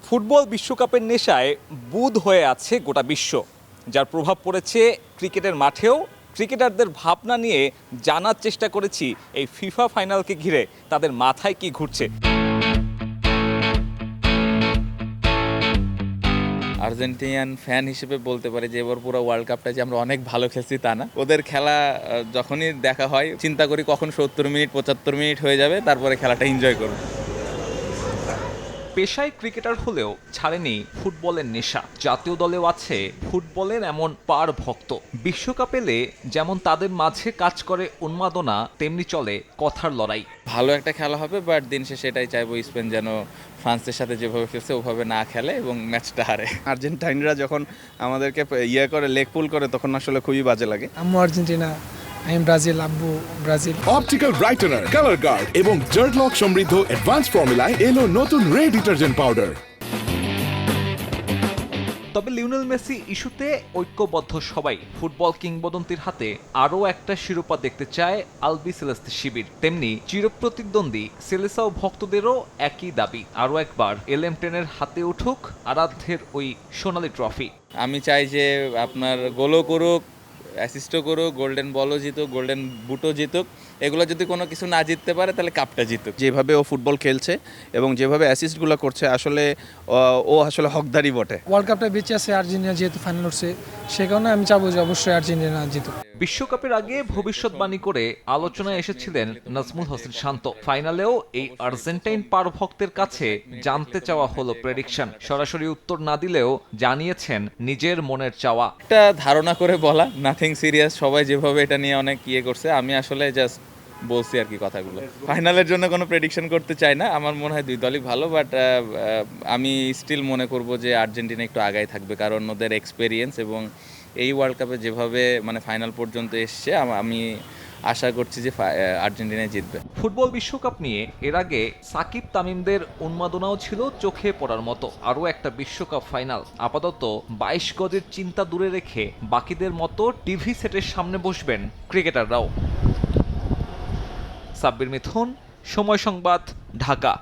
Football বিশ্বকাপের নেশায় বুঁদ হয়ে আছে গোটা বিশ্ব, যার প্রভাব পড়েছে ক্রিকেটের মাঠেও। ক্রিকেটারদের ভাবনা নিয়ে জানার চেষ্টা করেছি এই ফিফা ফাইনালকে ঘিরে তাদের মাথায় কি ঘুরছে। আর্জেন্টিনিয়ান ফ্যান হিসেবে বলতে পারি যে এবার পুরো ওয়ার্ল্ড কাপটা যে আমরা অনেক ভালো খেলছি তা না। ওদের খেলা যখনই দেখা হয় চিন্তা করি কখন 70 মিনিট 75 মিনিট হয়ে যাবে, তারপরে খেলাটা এনজয় করব। পেশায় ক্রিকেটার হলেও ছাড়েনি ফুটবলের নেশা। জাতীয় দলেও আছে ফুটবলের এমন পার ভক্ত। বিশ্বকাপ এলে যেমন তাদের মাঝে কাজ করে উন্মাদনা, তেমনি চলে কথার লড়াই। ভালো একটা খেলা হবে, বাট দিন শেষে এটাই চাইবো স্পেন যেন ফ্রান্সের সাথে যেভাবে খেলছে ওভাবে না খেলে এবং ম্যাচটা হারে। আর্জেন্টাইনরা যখন আমাদেরকে করে লেগ পুল করে তখন আসলে খুবই বাজে লাগে। আম্মু আর্জেন্টিনা, আমি ব্রাজিল, আব্বু ব্রাজিল। অপটিক্যাল ব্রাইটেনার, কালার গার্ড এবং জার্ড লক সমৃদ্ধ অ্যাডভান্স ফর্মুলায় এলো নতুন রে ডিটারজেন্ট পাউডার। তবে লিওনেল মেসি ইস্যুতে ঐক্যবদ্ধ সবাই। ফুটবল কিংবদন্তির হাতে আরও একটা শিরোপা দেখতে চায় আলবি সেলেস্তে শিবির। তেমনি চিরপ্রতিদ্বন্দ্বী সেলেসাও ভক্তদেরও একই দাবি, আরও একবার LM10-এর হাতে উঠুক আরাধ্যের ওই সোনালি ট্রফি। আমি চাই যে আপনার গোলও করুক, অ্যাসিস্টও করুক, গোল্ডেন বলও জিতুক, গোল্ডেন বুটও জিতুক। এগুলো যদি কোনো কিছু না জিততে পারে তাহলে কাপটা জিতুক। যেভাবে ও ফুটবল খেলছে এবং যেভাবে অ্যাসিস্টগুলো করছে আসলে ও আসলে হকদারি বটে। ওয়ার্ল্ড কাপটা বেঁচে আছে আর্জেন্টিনা, যেহেতু ফাইনাল উঠছে সে কারণে আমি চাবো যে অবশ্যই আর্জেন্টিনা জিতুক। বিশ্বকাপের আগে ভবিষ্যৎবাণী করে আলোচনায় এসেছিলেন নাজমুল হোসেন শান্ত। ফাইনালেও এই আর্জেন্টাইন পার ভক্তের কাছে জানতে চাওয়া হলো প্রেডিকশন। সরাসরি উত্তর না দিলেও জানিয়েছেন নিজের মনের চাওয়া। একটা ধারণা করে বলা, নাথিং সিরিয়াস। সবাই যেভাবে এটা নিয়ে অনেক করছে, আমি আসলে জাস্ট বলছি আর কি কথাগুলো। ফাইনালের জন্য কোনো প্রেডিকশন করতে চাই না। আমার মনে হয় দুই দলই ভালো, বাট আমি স্টিল মনে করব যে আর্জেন্টিনা একটু আগায় থাকবে, কারণ ওদের এক্সপেরিয়েন্স এবং এই ওয়ার্ল্ড কাপে যেভাবে ফাইনাল পর্যন্ত এসছে, আমি আশা করছি যে আর্জেন্টিনা জিতবে। ফুটবল বিশ্বকাপ নিয়ে এর আগে সাকিব তামিমদের উন্মাদনাও ছিল চোখে পড়ার মতো। আরও একটা বিশ্বকাপ ফাইনাল। আপাতত 22 গজের চিন্তা দূরে রেখে বাকিদের মতো টিভি সেটের সামনে বসবেন ক্রিকেটাররাও। সাব্বির মিথুন, সময় সংবাদ, ঢাকা।